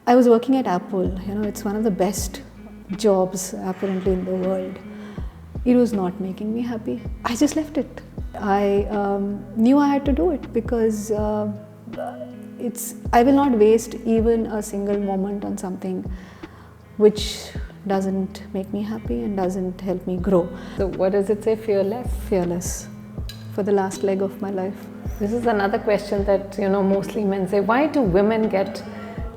I was working at Apple. It's one of the best jobs apparently in the world. It was not making me happy. I just left it. I knew I had to do it because I will not waste even a single moment on something which doesn't make me happy and doesn't help me grow. So what does it say? Fearless? Fearless for the last leg of my life. This is another question that, mostly men say. Why do women get,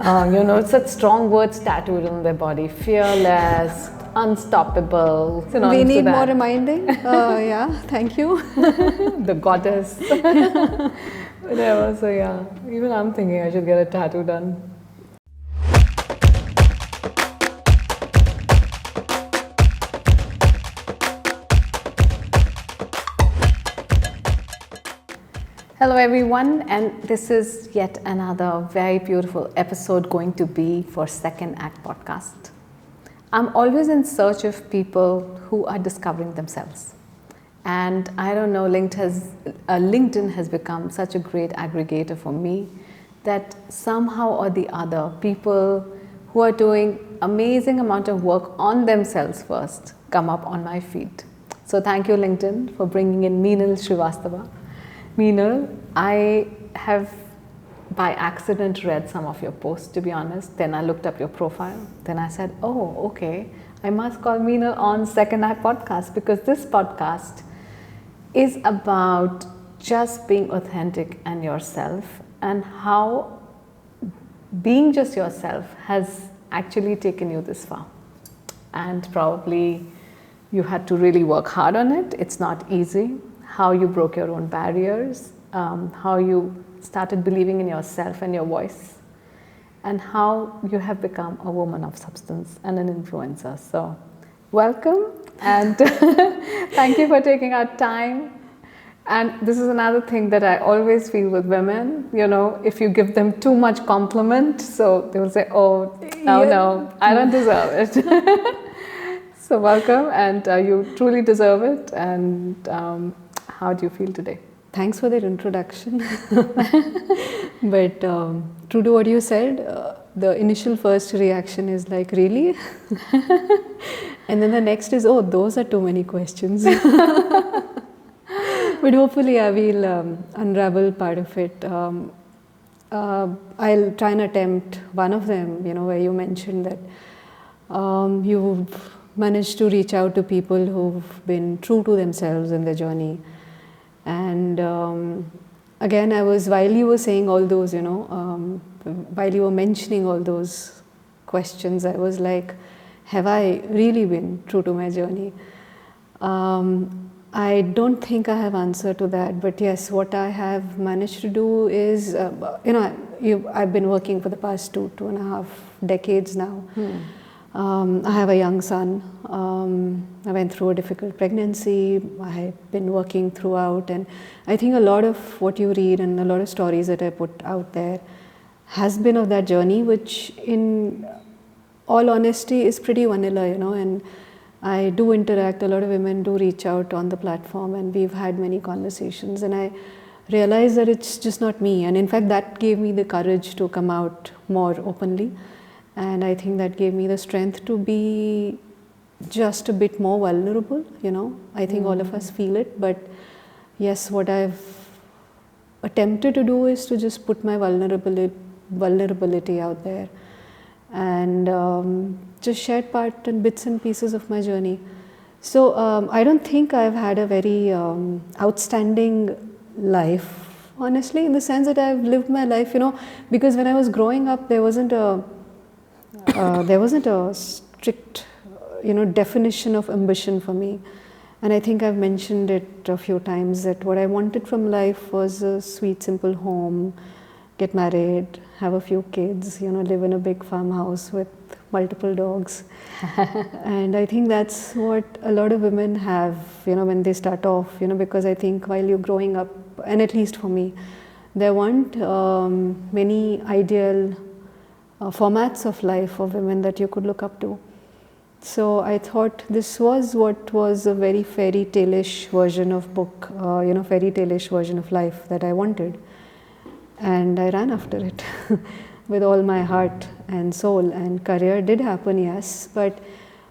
such strong words tattooed on their body? Fearless, unstoppable. We need more reminding. Yeah, thank you. The goddess. Whatever. So yeah, even I'm thinking I should get a tattoo done. Hello everyone, and this is yet another very beautiful episode going to be for Second Act Podcast. I'm always in search of people who are discovering themselves. And I don't know, LinkedIn has become such a great aggregator for me that somehow or the other, people who are doing amazing amount of work on themselves first come up on my feed. So thank you LinkedIn for bringing in Minal Srivastava. Minal, I have by accident read some of your posts, to be honest. Then I looked up your profile. Then I said, oh, okay, I must call Minal on Second Act Podcast, because this podcast is about just being authentic and yourself, and how being just yourself has actually taken you this far. And probably you had to really work hard on it. It's not easy. How you broke your own barriers, how you started believing in yourself and your voice, and how you have become a woman of substance and an influencer. So welcome, and thank you for taking our time. And this is another thing that I always feel with women, if you give them too much compliment, so they will say, oh, no, I don't deserve it. So welcome, and you truly deserve it. And how do you feel today? Thanks for that introduction. But true to what you said, the initial first reaction is like, really? And then the next is, oh, those are too many questions. But hopefully I will unravel part of it. I'll try and attempt one of them, where you mentioned that you've managed to reach out to people who've been true to themselves in their journey. And again, while you were saying all those, while you were mentioning all those questions, I was like, have I really been true to my journey? I don't think I have answer to that, but yes, what I have managed to do is, I've been working for the past 2.5 decades now. I have a young son. I went through a difficult pregnancy. I've been working throughout, and I think a lot of what you read and a lot of stories that I put out there has been of that journey, which in all honesty is pretty vanilla, and I do interact, a lot of women do reach out on the platform, and we've had many conversations, and I realized that it's just not me. And in fact, that gave me the courage to come out more openly. And I think that gave me the strength to be just a bit more vulnerable, I think all of us feel it. But yes, what I've attempted to do is to just put my vulnerability out there and just share part and bits and pieces of my journey. So I don't think I've had a very outstanding life, honestly, in the sense that I've lived my life, because when I was growing up, there wasn't a strict, definition of ambition for me. And I think I've mentioned it a few times that what I wanted from life was a sweet, simple home, get married, have a few kids, live in a big farmhouse with multiple dogs. And I think that's what a lot of women have, when they start off, because I think while you're growing up, and at least for me, there weren't many ideal formats of life of women that you could look up to. So I thought this was what was a very fairy tale-ish version of book, fairy tale-ish version of life that I wanted. And I ran after it. with all my heart and soul, and career did happen, yes, but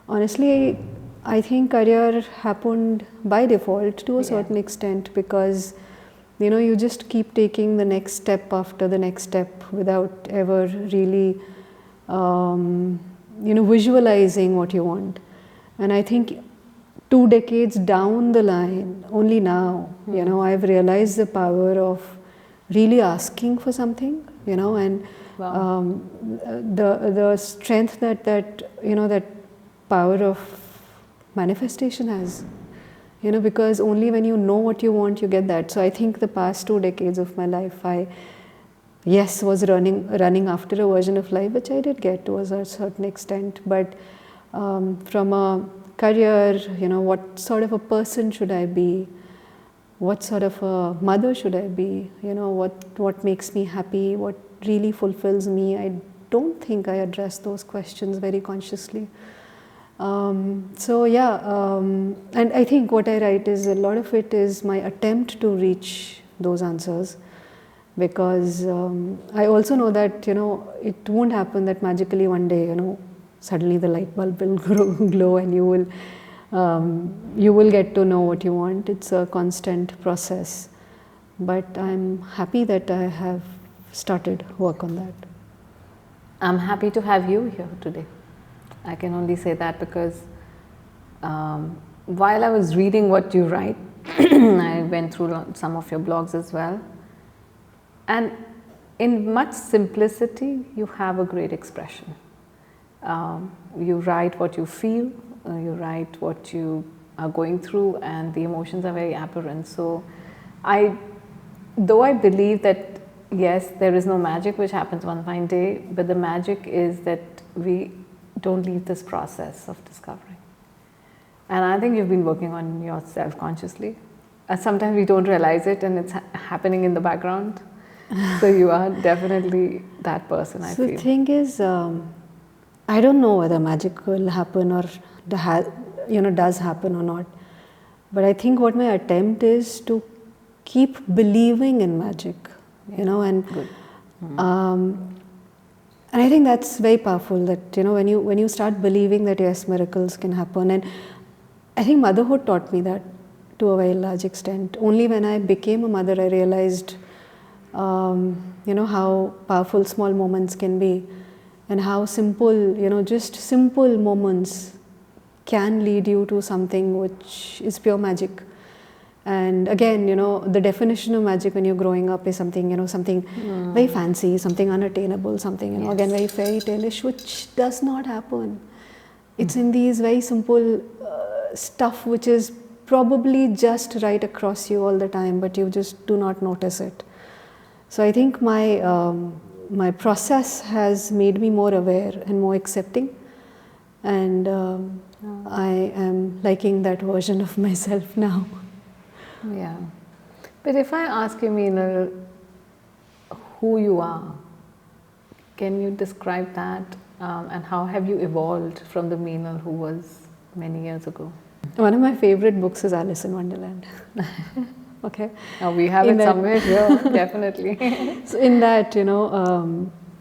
honestly I think career happened by default to a certain extent, because you just keep taking the next step after the next step without ever really visualizing what you want. And I think 2 decades down the line, only now, I've realized the power of really asking for something, and the strength that power of manifestation has, because only when you know what you want, you get that. So I think the past 2 decades of my life, I was running after a version of life which I did get to a certain extent, but from a career, what sort of a person should I be? What sort of a mother should I be? What makes me happy? What really fulfills me? I don't think I address those questions very consciously. And I think what I write is, a lot of it is my attempt to reach those answers, because I also know that it won't happen that magically one day suddenly the light bulb will glow and you will get to know what you want. It's a constant process, but I'm happy that I have started work on that. I'm happy to have you here today. I can only say that because while I was reading what you write, I went through some of your blogs as well, and in much simplicity you have a great expression. You write what you feel, you write what you are going through, and the emotions are very apparent. So though I believe that yes, there is no magic which happens one fine day, but the magic is that we don't leave this process of discovering. And I think you've been working on yourself consciously. Sometimes we don't realize it and it's happening in the background. So you are definitely that person, I feel. The thing is, I don't know whether magic will happen or does happen or not. But I think what my attempt is to keep believing in magic, and Good. and I think that's very powerful, that when you start believing that yes, miracles can happen. And I think motherhood taught me that to a very large extent. Only when I became a mother I realized how powerful small moments can be, and how simple, just simple moments can lead you to something which is pure magic. And again, the definition of magic when you're growing up is something, something very fancy, something unattainable, something, again, very fairy tale-ish, which does not happen. It's in these very simple stuff which is probably just right across you all the time, but you just do not notice it. So I think my process has made me more aware and more accepting, and I am liking that version of myself now. Yeah. But if I ask you, Minal, who you are, can you describe that, and how have you evolved from the Minal who was many years ago? One of my favorite books is Alice in Wonderland. Okay. Now we have it somewhere here, definitely. So in that,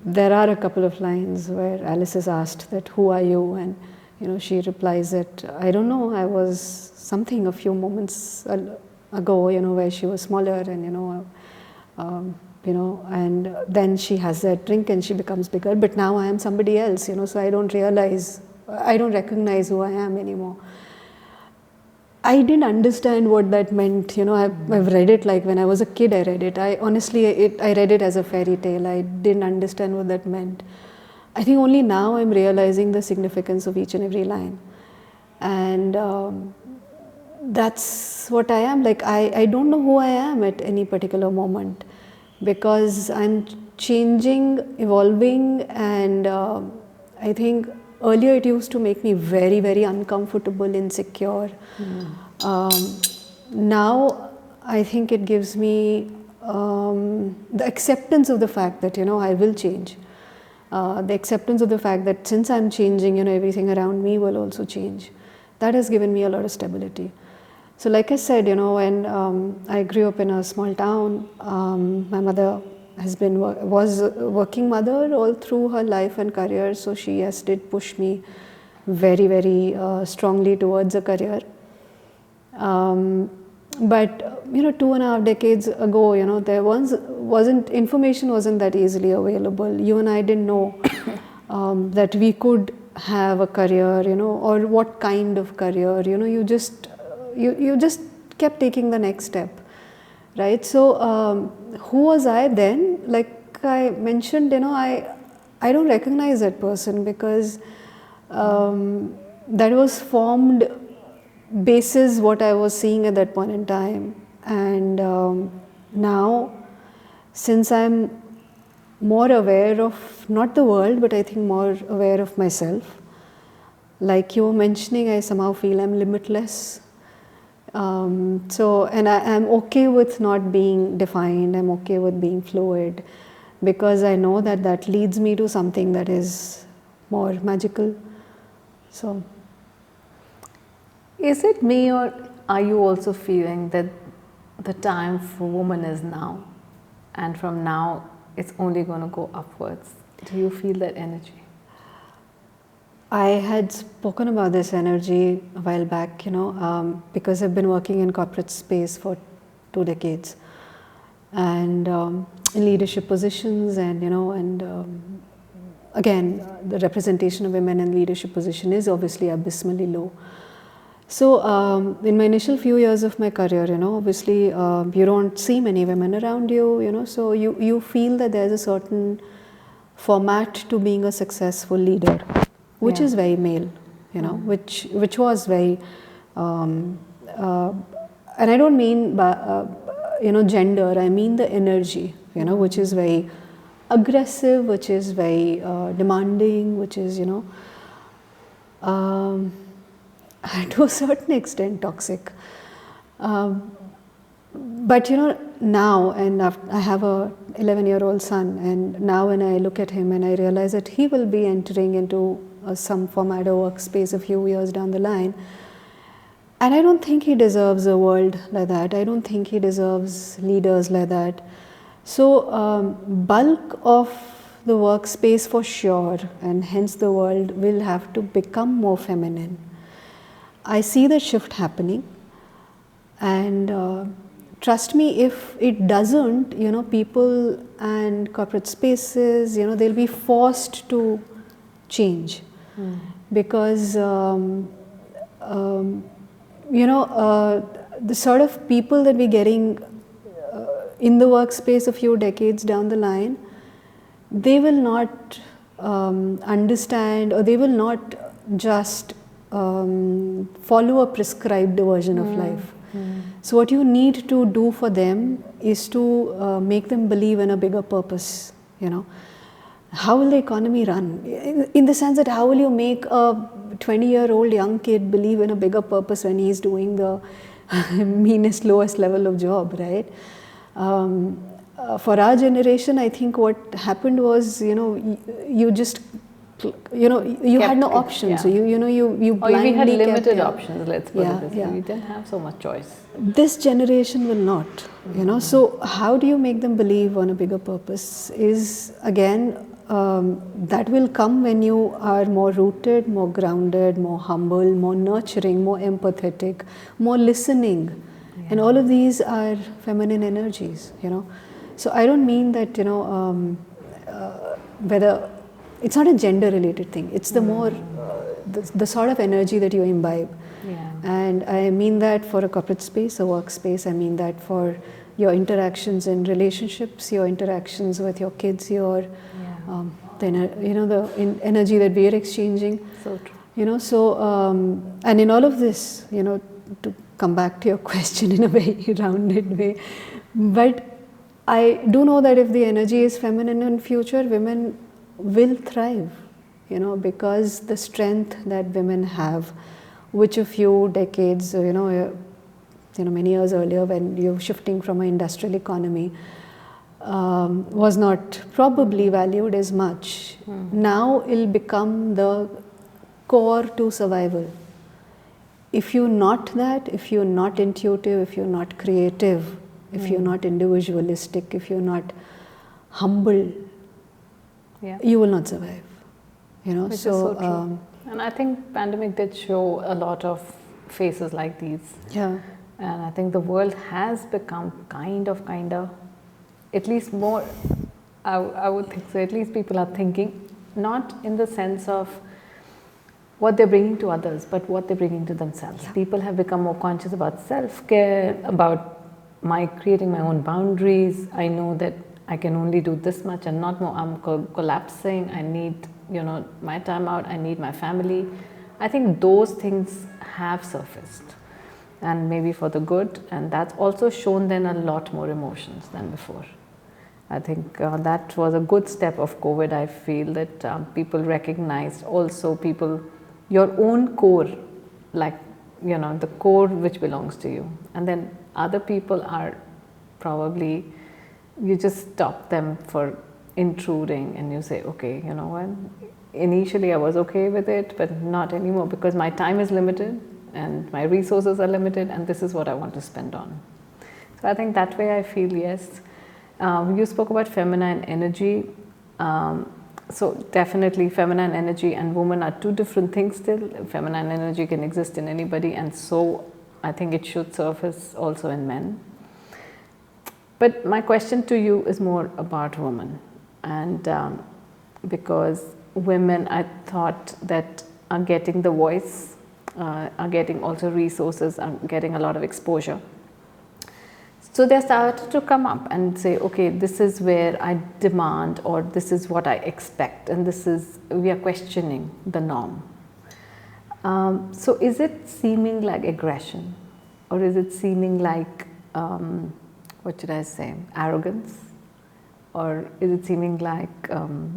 there are a couple of lines where Alice is asked that, who are you? And, she replies that, I don't know, I was something a few moments ago, where she was smaller and, and then she has that drink and she becomes bigger, but now I am somebody else, so I don't recognize who I am anymore. I didn't understand what that meant, I've read it like when I was a kid. I read it. I read it as a fairy tale. I didn't understand what that meant. I think only now I'm realizing the significance of each and every line. And that's what I am. Like, I don't know who I am at any particular moment, because I'm changing, evolving, and I think earlier it used to make me very, very uncomfortable, insecure. Now I think it gives me the acceptance of the fact that, I will change. The acceptance of the fact that since I'm changing, everything around me will also change. That has given me a lot of stability. So like I said, when I grew up in a small town, my mother was a working mother all through her life and career, so she did push me very, very strongly towards a career. But 2.5 decades ago, there information wasn't that easily available. You and I didn't know that we could have a career, or what kind of career. You just kept taking the next step, right? So who was I then? Like I mentioned, I don't recognize that person, because that was formed basis what I was seeing at that point in time. And now, since I'm more aware of not the world, but I think more aware of myself, like you were mentioning, I somehow feel I'm limitless. And I'm okay with not being defined. I'm okay with being fluid, because I know that leads me to something that is more magical. So, is it me, or are you also feeling that the time for women is now, and from now it's only going to go upwards? Do you feel that energy? I had spoken about this energy a while back, because I've been working in corporate space for 2 decades, and in leadership positions, and again, the representation of women in leadership position is obviously abysmally low. So in my initial few years of my career, obviously you don't see many women around you, so you feel that there's a certain format to being a successful leader, which is very male, which was very, and I don't mean by, gender, I mean the energy, which is very aggressive, which is very demanding, which is, to a certain extent toxic. But now, and I have a 11-year-old son, and now when I look at him and I realize that he will be entering into some format of workspace a few years down the line, and I don't think he deserves a world like that. I don't think he deserves leaders like that. So bulk of the workspace for sure, and hence the world will have to become more feminine. I see the shift happening, and trust me, if it doesn't, people and corporate spaces, they'll be forced to change, because the sort of people that we're getting in the workspace a few decades down the line, they will not understand, or they will not just follow a prescribed version of life. So what you need to do for them is to make them believe in a bigger purpose. How will the economy run? In the sense that how will you make a 20-year-old young kid believe in a bigger purpose when he's doing the meanest, lowest level of job, right? For our generation, I think what happened was, you just, you had no options. Yeah. So you blindly we had limited kept, options, let's put it this way. We didn't have so much choice. This generation will not, so how do you make them believe on a bigger purpose is, again, that will come when you are more rooted, more grounded, more humble, more nurturing, more empathetic, more listening. And all of these are feminine energies, So I don't mean that, whether, it's not a gender related thing. It's the more, the sort of energy that you imbibe. Yeah. And I mean that for a corporate space, a workspace. I mean that for your interactions in relationships, your interactions with your kids, your, the energy that we are exchanging. So true. And in all of this, to come back to your question in a very rounded way, but I do know that if the energy is feminine in future, women will thrive, because the strength that women have, which a few decades, many years earlier, when you're shifting from an industrial economy, was not probably valued as much. Now it'll become the core to survival. If you're not that, if you're not intuitive, if you're not creative, if you're not individualistic, if you're not humble, Yeah. you will not survive. Which is so true. And I think pandemic did show a lot of faces like these. Yeah. And I think the world has become kind of, at least more, I would think so, at least people are thinking, not in the sense of what they're bringing to others, but what they're bringing to themselves. Yeah. People have become more conscious about self-care, about creating my own boundaries. I know that I can only do this much and not more. I'm collapsing. I need, my time out. I need my family. I think those things have surfaced, and maybe for the good. And that's also shown then a lot more emotions than before. I think that was a good step of COVID. I feel that people recognized also your own core, like, the core which belongs to you. And then other people are probably, you just stop them for intruding and you say, okay, you know what, initially I was okay with it, but not anymore because my time is limited and my resources are limited and this is what I want to spend on. So I think that way I feel, yes. You spoke about feminine energy. So definitely feminine energy and woman are two different things still. Feminine energy can exist in anybody, and so I think it should surface also in men. But my question to you is more about women, and because women, I thought that are getting the voice, are getting also resources, are getting a lot of exposure. So they started to come up and say, okay, this is where I demand, or this is what I expect, and we are questioning the norm. So is it seeming like aggression, or is it seeming like, what should I say, arrogance, or is it seeming like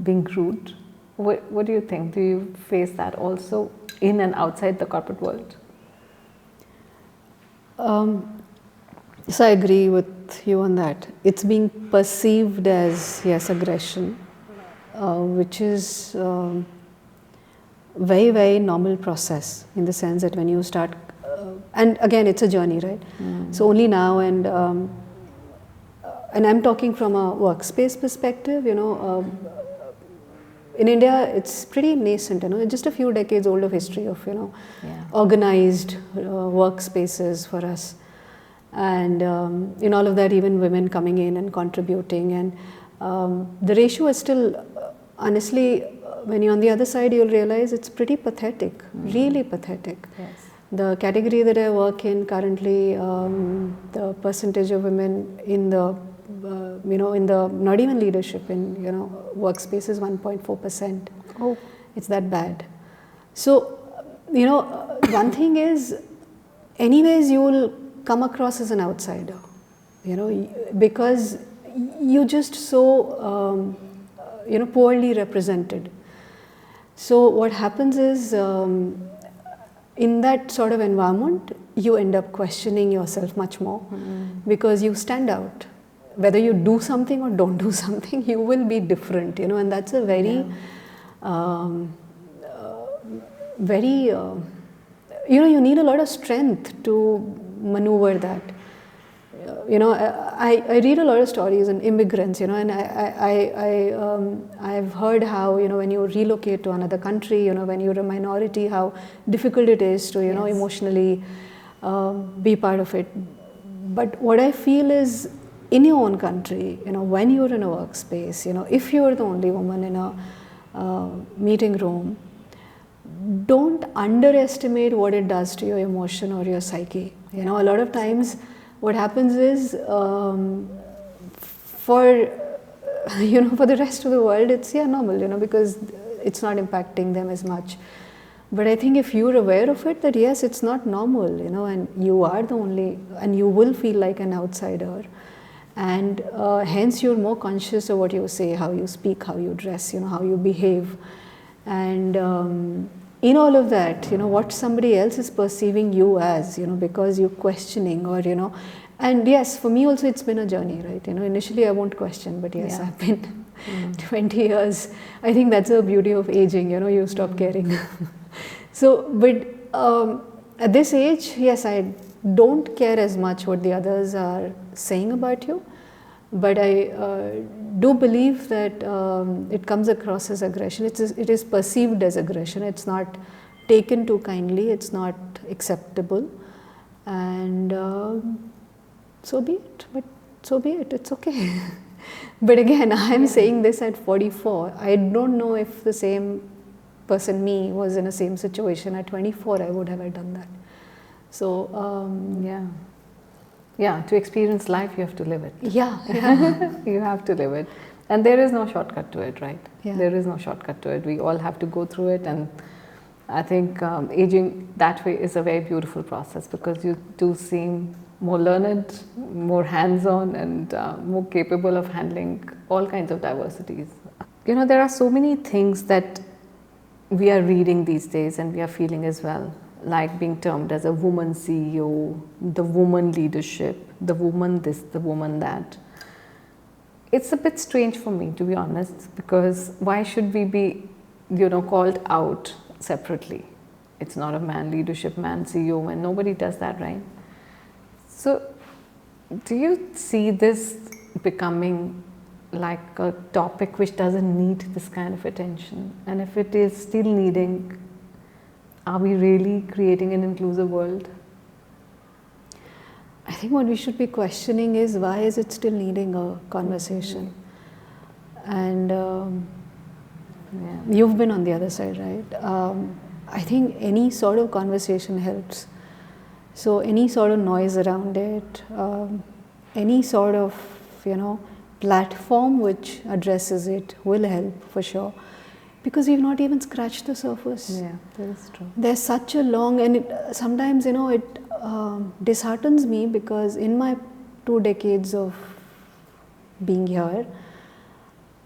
being rude? What do you think? Do you face that also in and outside the corporate world? So I agree with you on that. It's being perceived as, yes, aggression, which is very, very normal process in the sense that when you start, and again, it's a journey, right? So only now, and I'm talking from a workspace perspective, in India, it's pretty nascent, just a few decades old of history of, organized workspaces for us. And in all of that, even women coming in and contributing, and the ratio is still, honestly, when you're on the other side, you'll realize it's pretty pathetic, really pathetic. Yes. The category that I work in currently, the percentage of women in the, in the not even leadership in, workspace is 1.4%. Oh, it's that bad. So, one thing is, anyways, you will come across as an outsider, because you just so, poorly represented. So what happens is, in that sort of environment, you end up questioning yourself much more because you stand out. Whether you do something or don't do something, you will be different, and that's a very, you need a lot of strength to maneuver that. I read a lot of stories on immigrants, and I've heard how, when you relocate to another country, when you're a minority, how difficult it is to, emotionally be part of it. But what I feel is, in your own country, when you're in a workspace, if you're the only woman in a meeting room, don't underestimate what it does to your emotion or your psyche. A lot of times what happens is, for the rest of the world, it's normal, because it's not impacting them as much. But I think if you're aware of it, that yes, it's not normal, and you are the only, and you will feel like an outsider. And hence you're more conscious of what you say, how you speak, how you dress, how you behave. And in all of that, what somebody else is perceiving you as, because you're questioning, or, and yes, for me also it's been a journey, right? Initially I won't question, but yes, I've been 20 years. I think that's the beauty of aging, you stop caring. So, but at this age, yes, I don't care as much what the others are saying about you. but I do believe that it comes across as aggression. It is perceived as aggression. It's not taken too kindly. It's not acceptable, and so be it. But so be it. It's okay. But again, I am saying this at 44. I don't know if the same person, me, was in the same situation at 24. I would have done that. So yeah, to experience life, you have to live it. Yeah. You have to live it. And there is no shortcut to it, right? Yeah. There is no shortcut to it. We all have to go through it. And I think aging that way is a very beautiful process, because you do seem more learned, more hands-on, and more capable of handling all kinds of diversities. You know, there are so many things that we are reading these days and we are feeling as well, like being termed as a woman CEO, the woman leadership, the woman this, the woman that. It's a bit strange for me, to be honest, because why should we be, called out separately? It's not a man leadership, man CEO, and nobody does that, right? So, do you see this becoming like a topic which doesn't need this kind of attention? And if it is still needing, are we really creating an inclusive world? I think what we should be questioning is, why is it still needing a conversation? And you've been on the other side, right? I think any sort of conversation helps. So any sort of noise around it, any sort of, platform which addresses it will help for sure. Because we've not even scratched the surface. Yeah, that is true. There's such a long, and sometimes, it disheartens me, because in my 2 decades of being here,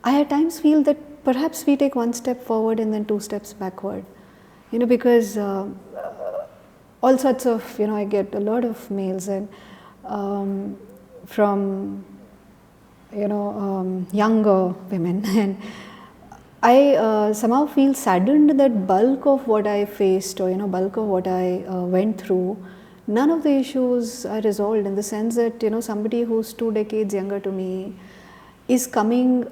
I at times feel that perhaps we take 1 step forward and then 2 steps backward. Because all sorts of, I get a lot of mails and from, younger women, and I somehow feel saddened that bulk of what I faced, or bulk of what I went through, none of the issues are resolved, in the sense that somebody who's 2 decades younger to me is coming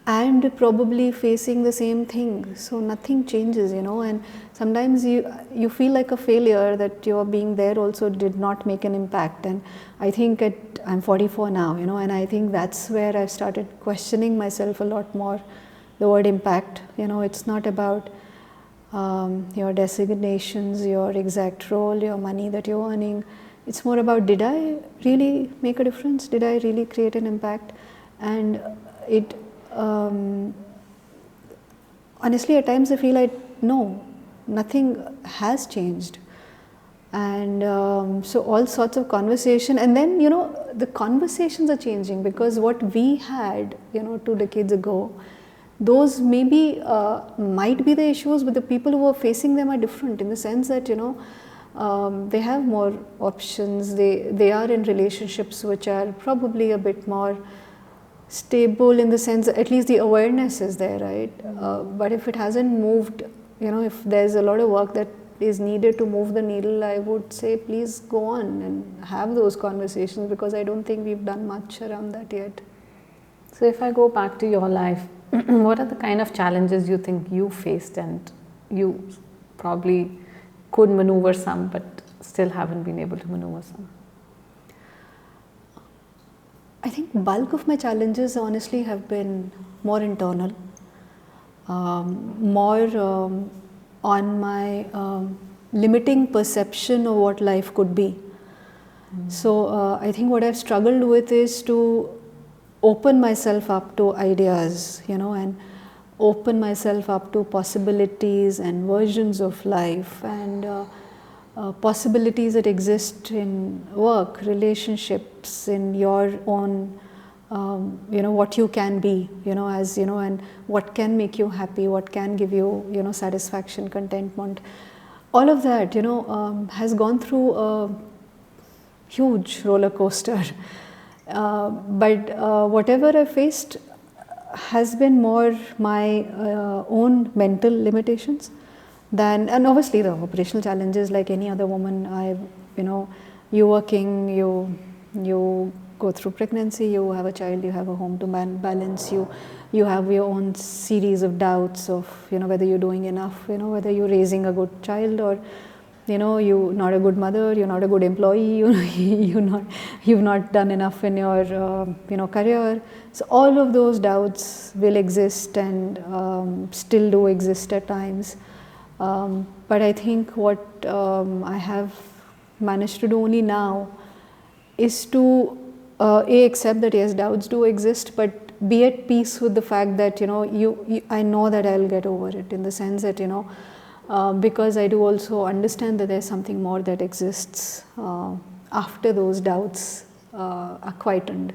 and probably facing the same thing. So nothing changes, and sometimes you feel like a failure, that your being there also did not make an impact. And I think I'm 44 now, and I think that's where I've started questioning myself a lot more. The word impact, it's not about your designations, your exact role, your money that you're earning. It's more about, did I really make a difference? Did I really create an impact? And it honestly, at times I feel like, no, nothing has changed. And so all sorts of conversation, and then the conversations are changing, because what we had 2 decades ago, those maybe might be the issues, but the people who are facing them are different, in the sense that they have more options. They are in relationships which are probably a bit more stable, in the sense that at least the awareness is there, right? But if it hasn't moved, if there's a lot of work that is needed to move the needle, I would say please go on and have those conversations, because I don't think we've done much around that yet. So if I go back to your life, what are the kind of challenges you think you faced, and you probably could maneuver some but still haven't been able to maneuver some? I think bulk of my challenges honestly have been more internal, more on my limiting perception of what life could be. So I think what I've struggled with is to open myself up to ideas, and open myself up to possibilities and versions of life, and possibilities that exist in work, relationships, in your own, what you can be, as, and what can make you happy, what can give you, satisfaction, contentment. All of that, has gone through a huge roller coaster. But whatever I faced has been more my own mental limitations than, and obviously the operational challenges like any other woman. You working, you go through pregnancy, you have a child, you have a home to balance, you have your own series of doubts of, whether you're doing enough, whether you're raising a good child, or you're not a good mother, you're not a good employee, you've not done enough in your career. So all of those doubts will exist and still do exist at times. But I think what I have managed to do only now is to accept that yes, doubts do exist, but be at peace with the fact that I know that I'll get over it, in the sense that because I do also understand that there's something more that exists after those doubts are quietened.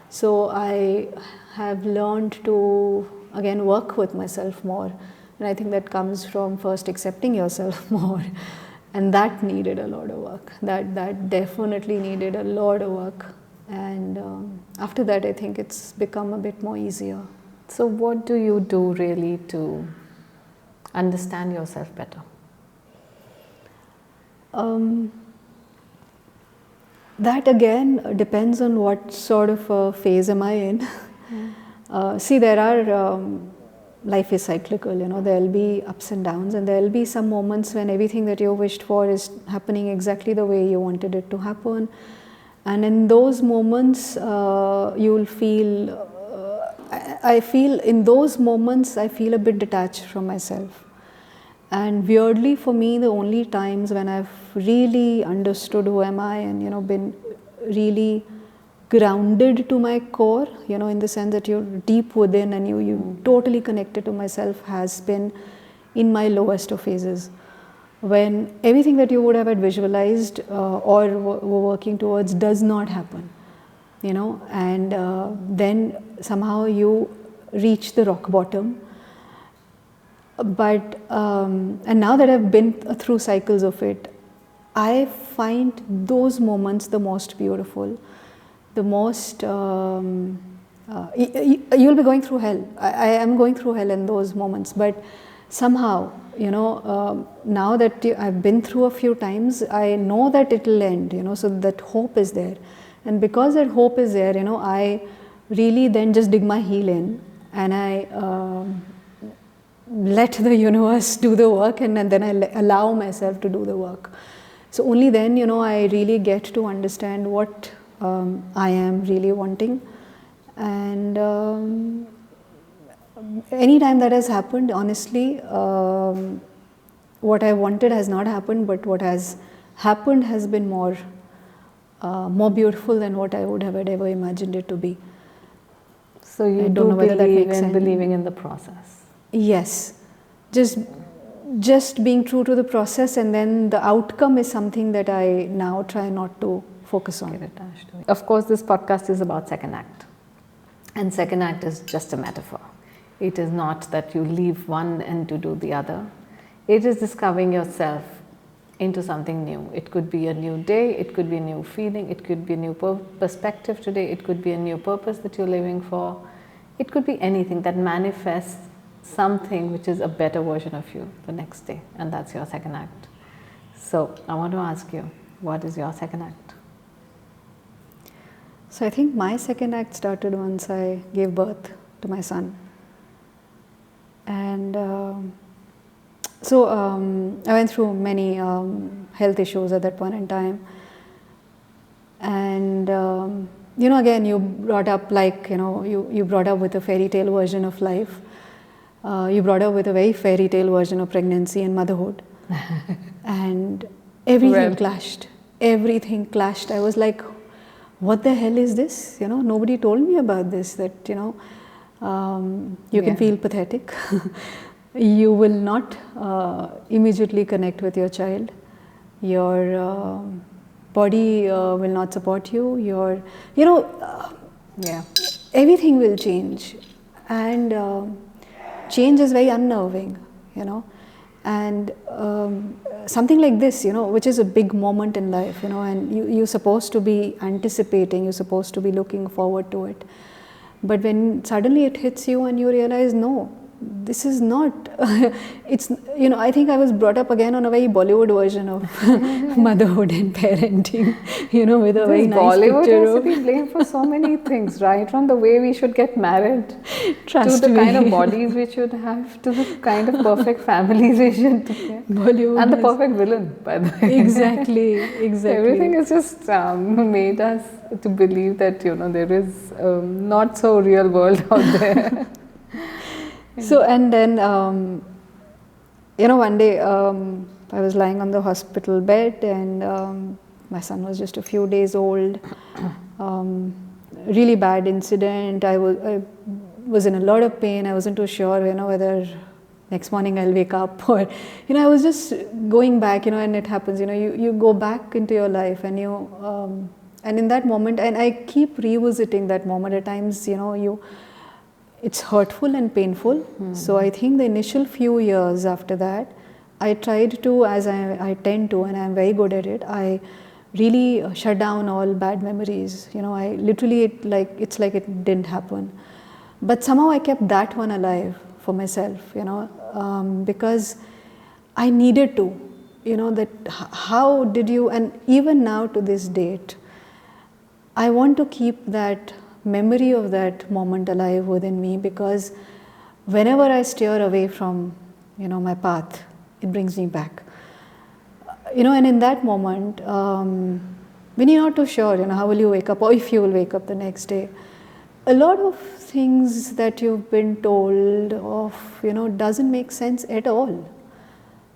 So I have learned to again work with myself more, and I think that comes from first accepting yourself more. And that needed a lot of work. That definitely needed a lot of work. And after that, I think it's become a bit more easier. So what do you do really to understand yourself better? That again depends on what sort of a phase am I in. See, there are... life is cyclical, there'll be ups and downs, and there'll be some moments when everything that you wished for is happening exactly the way you wanted it to happen. And in those moments, you'll feel, I feel in those moments, I feel a bit detached from myself. And weirdly for me, the only times when I've really understood who am I and, been really grounded to my core, in the sense that you're deep within and you totally connected to myself, has been in my lowest of phases, when everything that you would have visualized or were working towards does not happen, and then somehow you reach the rock bottom. But and now that I've been through cycles of it, I find those moments the most beautiful. The most, you'll be going through hell. I am going through hell in those moments, but somehow, now that I've been through a few times, I know that it'll end, so that hope is there. And because that hope is there, I really then just dig my heel in, and I let the universe do the work, and then I allow myself to do the work. So only then, I really get to understand what I am really wanting. And any time that has happened, honestly, what I wanted has not happened, but what has happened has been more beautiful than what I would have ever imagined it to be. So you don't know whether that makes sense. Believing in the process. Yes, just being true to the process, and then the outcome is something that I now try not to focus on. Get attached to it. Of course, this podcast is about second act, and second act is just a metaphor. It is not that you leave one and to do the other. It is discovering yourself into something new. It could be a new day, it could be a new feeling, it could be a new perspective today, it could be a new purpose that you're living for. It could be anything that manifests something which is a better version of you the next day, and that's your second act. So I want to ask you, what is your second act? So I think my second act started once I gave birth to my son. And I went through many health issues at that point in time. And again, you brought up you brought up with a fairy tale version of life. You brought up with a very fairy tale version of pregnancy and motherhood. And everything clashed. Everything clashed. I was like, what the hell is this? Nobody told me about this, that, you can feel pathetic. You will not immediately connect with your child. Your body will not support you. Everything will change. And change is very unnerving, And something like this, which is a big moment in life, and you're supposed to be anticipating, you're supposed to be looking forward to it. But when suddenly it hits you and you realize, no, this is not, it's, I think I was brought up again on a very Bollywood version of motherhood and parenting, with a very nice Bollywood picture has to be blamed for so many things, right? From the way we should get married, Trust to the me. kind of bodies we should have, to the kind of perfect families we should get. Bollywood And the perfect villain, by the way. Exactly. Everything is just made us to believe that, there is not so real world out there. So, and then, one day I was lying on the hospital bed, and my son was just a few days old. Really bad incident. I was in a lot of pain. I wasn't too sure, whether next morning I'll wake up or, I was just going back, and it happens, you go back into your life, and and in that moment, and I keep revisiting that moment at times, it's hurtful and painful. So I think the initial few years after that, I tried to, as I tend to, and I'm very good at it, I really shut down all bad memories. I literally, it's like it didn't happen. But somehow I kept that one alive for myself, because I needed to, that how did you, and even now to this date, I want to keep that memory of that moment alive within me, because whenever I steer away from, my path, it brings me back. And in that moment, when you're not too sure, how will you wake up, or if you will wake up the next day, a lot of things that you've been told of, doesn't make sense at all.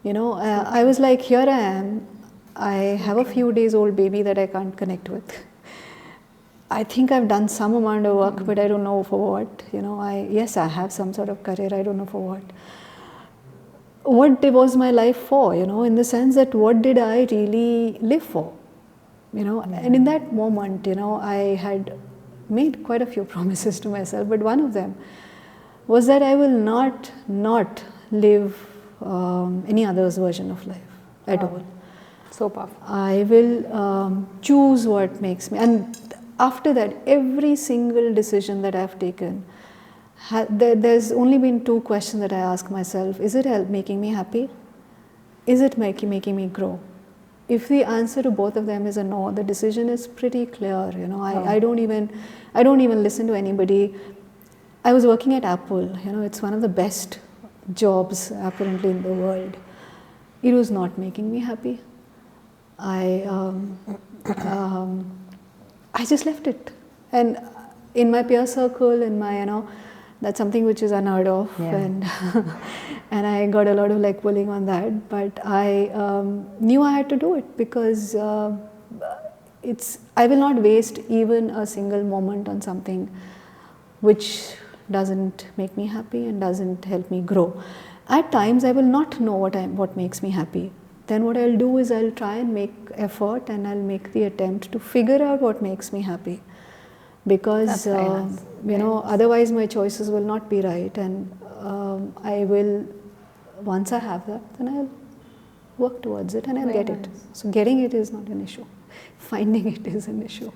I was like, here I am, I have a few days old baby that I can't connect with. I think I've done some amount of work, but I don't know for what. Yes, I have some sort of career, I don't know for what. What was my life for, in the sense that what did I really live for? And in that moment, I had made quite a few promises to myself, but one of them was that I will not live any other's version of life at all. So powerful. I will choose what makes me, and after that, every single decision that I've taken, there's only been two questions that I ask myself. Is it making me happy? Is it making me grow? If the answer to both of them is a no, the decision is pretty clear. I don't even listen to anybody. I was working at Apple. It's one of the best jobs apparently in the world. It was not making me happy. I just left it, and in my peer circle, in my that's something which is unheard of, and and I got a lot of pulling on that. But I knew I had to do it, because I will not waste even a single moment on something which doesn't make me happy and doesn't help me grow. At times, I will not know what makes me happy. Then what I'll do is I'll try and make effort, and I'll make the attempt to figure out what makes me happy, because otherwise my choices will not be right, and I will, once I have that, then I'll work towards it and I'll get it. So getting it is not an issue, finding it is an issue.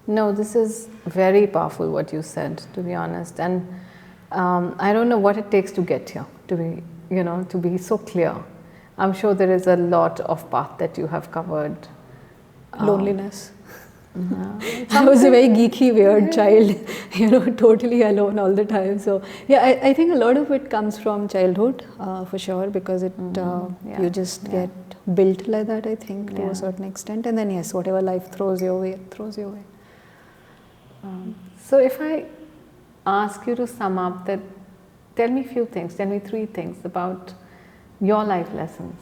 No, this is very powerful what you said, to be honest, and I don't know what it takes to get here, to be so clear. I'm sure there is a lot of path that you have covered. Loneliness. I was a very geeky, weird child, totally alone all the time. So yeah, I think a lot of it comes from childhood, for sure, because you just get built like that, I think, to a certain extent. And then yes, whatever life throws your way, it throws your way. So if I ask you to sum up that, tell me 3 things about your life lessons,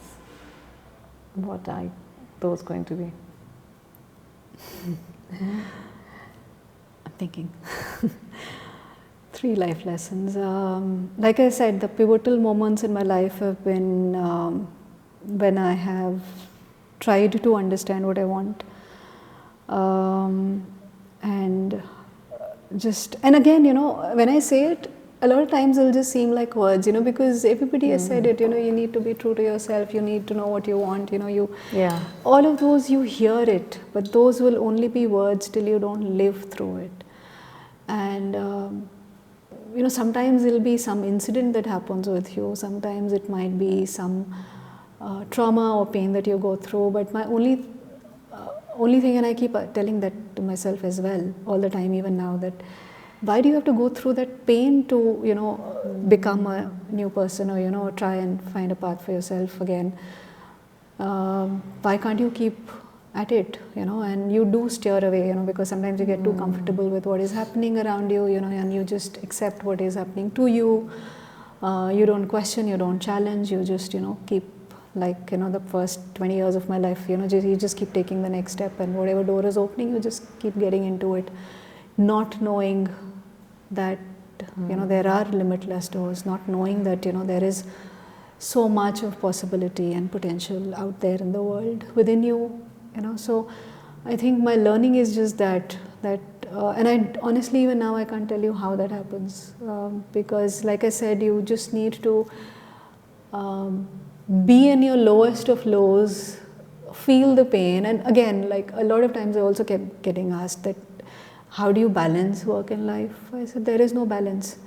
what are those going to be? I'm thinking. 3 life lessons. Like I said, the pivotal moments in my life have been when I have tried to understand what I want, and again, when I say it, a lot of times it'll just seem like words, because everybody has said it, you need to be true to yourself, you need to know what you want, all of those, you hear it, but those will only be words till you don't live through it. And sometimes it'll be some incident that happens with you. Sometimes it might be some trauma or pain that you go through. But my only thing, and I keep telling that to myself as well all the time, even now, that why do you have to go through that pain to, become a new person or, try and find a path for yourself again? Why can't you keep at it, and you do steer away, because sometimes you get too comfortable with what is happening around you, and you just accept what is happening to you. You don't question, you don't challenge, you just, keep, like, the first 20 years of my life, you just keep taking the next step, and whatever door is opening, you just keep getting into it, not knowing that, there are limitless doors, not knowing that, there is so much of possibility and potential out there in the world within you, So I think my learning is just that, and I honestly, even now, I can't tell you how that happens, because, like I said, you just need to be in your lowest of lows, feel the pain. And again, like a lot of times I also kept getting asked that, how do you balance work and life? I said, there is no balance.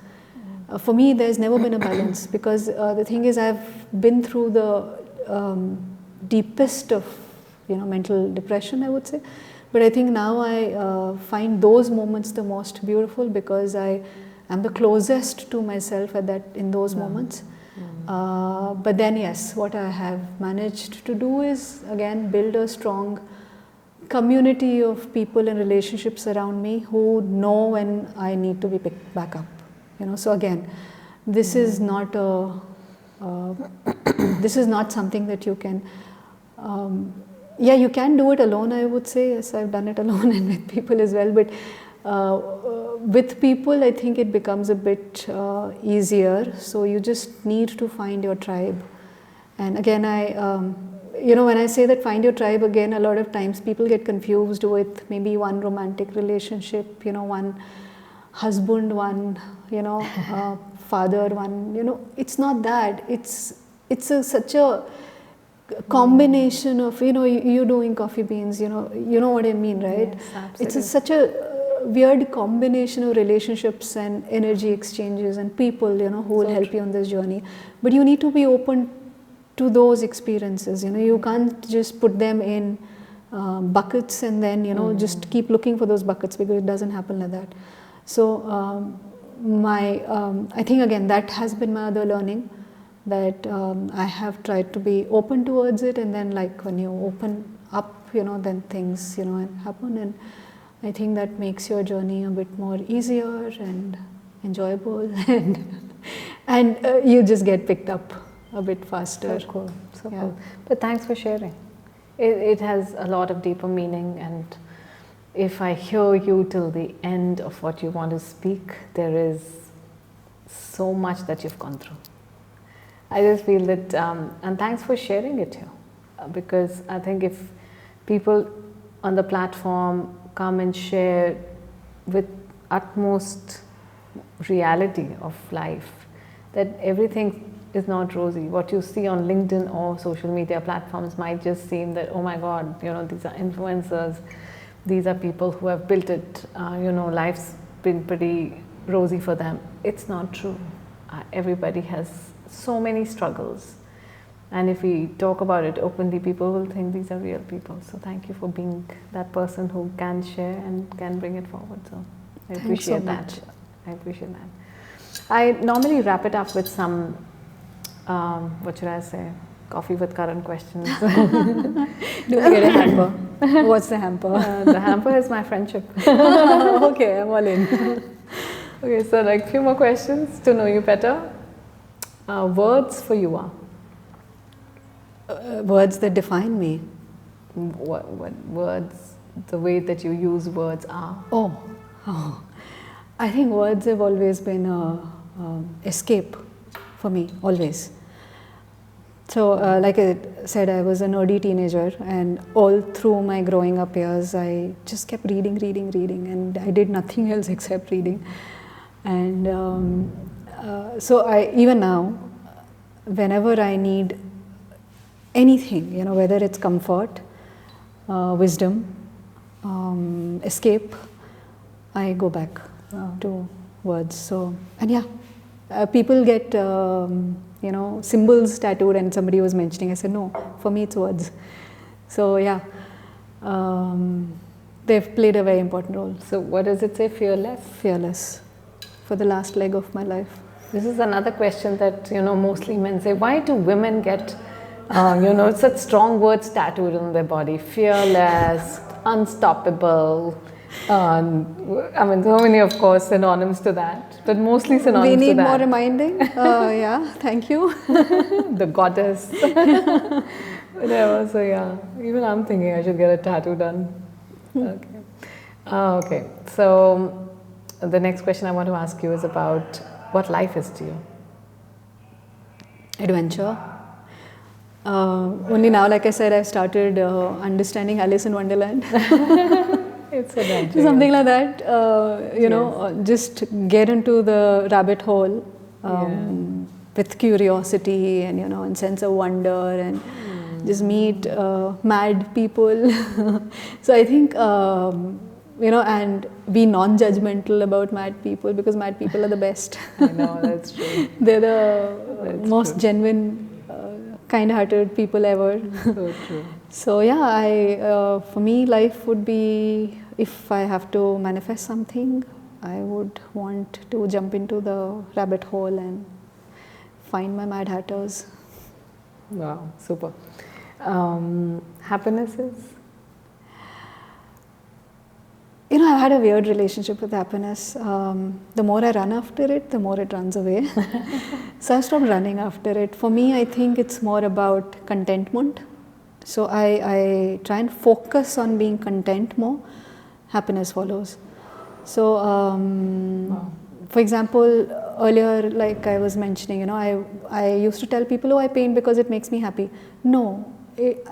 For me, there's never been a balance, because the thing is, I've been through the deepest of, mental depression, I would say. But I think now I find those moments the most beautiful, because I am the closest to myself in those moments. But then, yes, what I have managed to do is, again, build a strong community of people and relationships around me who know when I need to be picked back up. So again, this is not this is not something that you can. You can do it alone, I would say. Yes, I've done it alone and with people as well. But with people, I think it becomes a bit easier. So you just need to find your tribe. And again, when I say that find your tribe, again, a lot of times people get confused with maybe one romantic relationship, one husband, one, father, one, it's not that. It's such a combination of, you doing coffee beans, you know what I mean, right? Yes, absolutely. It's such a weird combination of relationships and energy exchanges and people, who will help you on this journey. But you need to be open to those experiences, you can't just put them in buckets and then, just keep looking for those buckets, because it doesn't happen like that. So I think, again, that has been my other learning, that I have tried to be open towards it, and then, like, when you open up, then things, happen, and I think that makes your journey a bit more easier and enjoyable, and you just get picked up a bit faster. So cool, so cool. But thanks for sharing. It has a lot of deeper meaning, and if I hear you till the end of what you want to speak, there is so much that you've gone through. I just feel that, and thanks for sharing it here, because I think if people on the platform come and share with utmost reality of life, that everything is not rosy. What you see on LinkedIn or social media platforms might just seem that, oh my God, these are influencers, these are people who have built it, life's been pretty rosy for them. It's not true. Everybody has so many struggles, and if we talk about it openly, people will think these are real people. So thank you for being that person who can share and can bring it forward. So I appreciate that. I appreciate that. I normally wrap it up with some, what should I say, coffee with current questions. Do I get a hamper? What's the hamper? The hamper is my friendship. Okay, I'm all in. Okay, so like few more questions to know you better. Words for you are? Words that define me. What words, the way that you use words are? Oh. I think words have always been an escape for me, always. So like I said, I was a nerdy teenager, and all through my growing up years, I just kept reading, and I did nothing else except reading. And so even now, whenever I need anything, whether it's comfort, wisdom, escape, I go back to words. So, and yeah, people get, symbols tattooed, and somebody was mentioning, I said, no, for me it's words. So yeah, they've played a very important role. So what does it say? Fearless? Fearless. For the last leg of my life. This is another question that, mostly men say. Why do women get, such strong words tattooed on their body? Fearless, unstoppable. So many, of course, synonyms to that, but mostly synonyms to that. We need more reminding. Yeah, thank you. The goddess. Whatever. So yeah, even I'm thinking I should get a tattoo done. Okay. Okay. So the next question I want to ask you is about what life is to you. Adventure. Only now, like I said, I've started understanding Alice in Wonderland. It's adventure. Something like that. Just get into the rabbit hole with curiosity and and sense of wonder, and just meet mad people. So I think and be non-judgmental about mad people, because mad people are the best. I know, that's true. They're the most genuine, kind-hearted people ever. So true. So yeah, for me, life would be, if I have to manifest something, I would want to jump into the rabbit hole and find my Mad Hatters. Wow, super. Happiness is? I've had a weird relationship with happiness. The more I run after it, the more it runs away. So I've stopped running after it. For me, I think it's more about contentment. So I try and focus on being content more. Happiness follows. So, for example, earlier, like I was mentioning, I used to tell people, oh, I paint because it makes me happy. No,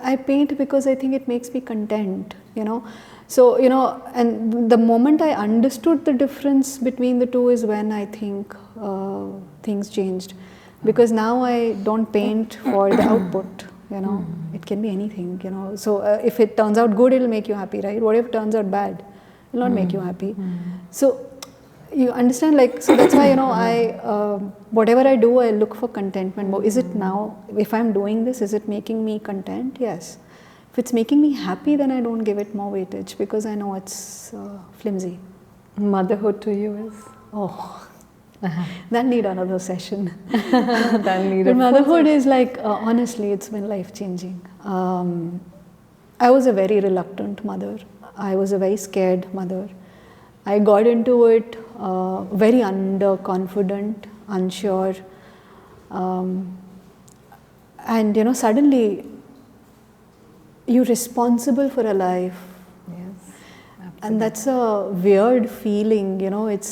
I paint because I think it makes me content, So, and the moment I understood the difference between the two is when I think things changed. Because now I don't paint for the output, it can be anything, So if it turns out good, it'll make you happy, right? What if it turns out bad? It'll not make you happy. So you understand, so that's why, I, whatever I do, I look for contentment. Is it now, if I'm doing this, is it making me content? Yes. If it's making me happy, then I don't give it more weightage, because I know it's flimsy. Motherhood to you is? Oh, that need another session. That need but motherhood is honestly, it's been life-changing. I was a very reluctant mother. I was a very scared mother. I got into it very underconfident, unsure. And suddenly, you're responsible for a life. Yes, absolutely. And that's a weird feeling, it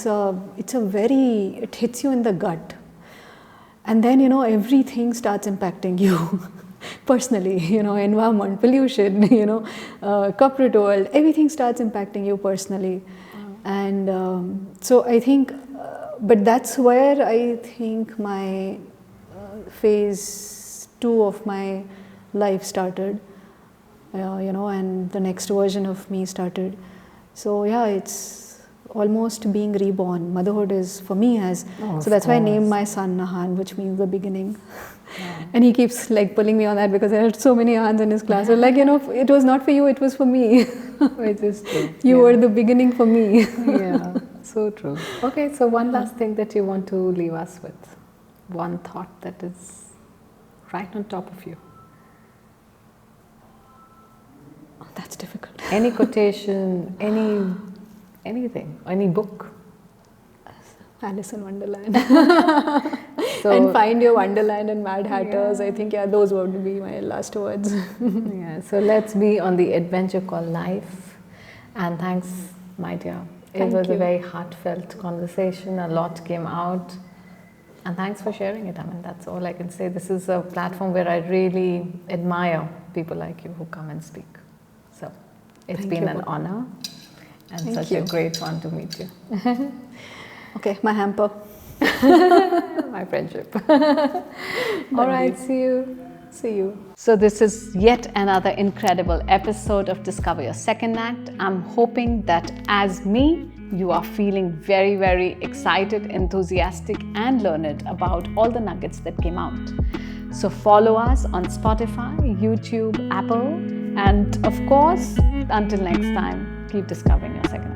hits you in the gut. And then, everything starts impacting you personally, environment, pollution, corporate world, everything starts impacting you personally. And so I think, but that's where I think my phase 2 of my life started. And the next version of me started. So yeah, it's almost being reborn. Motherhood is, for me, so that's why I named my son Nahan, which means the beginning. Yeah. And he keeps pulling me on that, because there are so many Nahans in his class. So it was not for you, it was for me. Which is true. You were the beginning for me. Yeah, so true. Okay, so one last thing that you want to leave us with. One thought that is right on top of you. That's difficult. Any quotation, anything, any book. Alice in Wonderland. And find your Wonderland and Mad Hatters. Yeah. I think, those would be my last words. Yeah, so let's be on the adventure called life. And thanks, my dear. It was a very heartfelt conversation. A lot came out. And thanks for sharing it. That's all I can say. This is a platform where I really admire people like you who come and speak. So it's been an honor and such a great one to meet you. Okay, my hamper. My friendship. All right, see you. See you. So this is yet another incredible episode of Discover Your Second Act. I'm hoping that as me, you are feeling very, very excited, enthusiastic, and learned about all the nuggets that came out. So follow us on Spotify, YouTube, Apple, and of course, until next time, keep discovering your second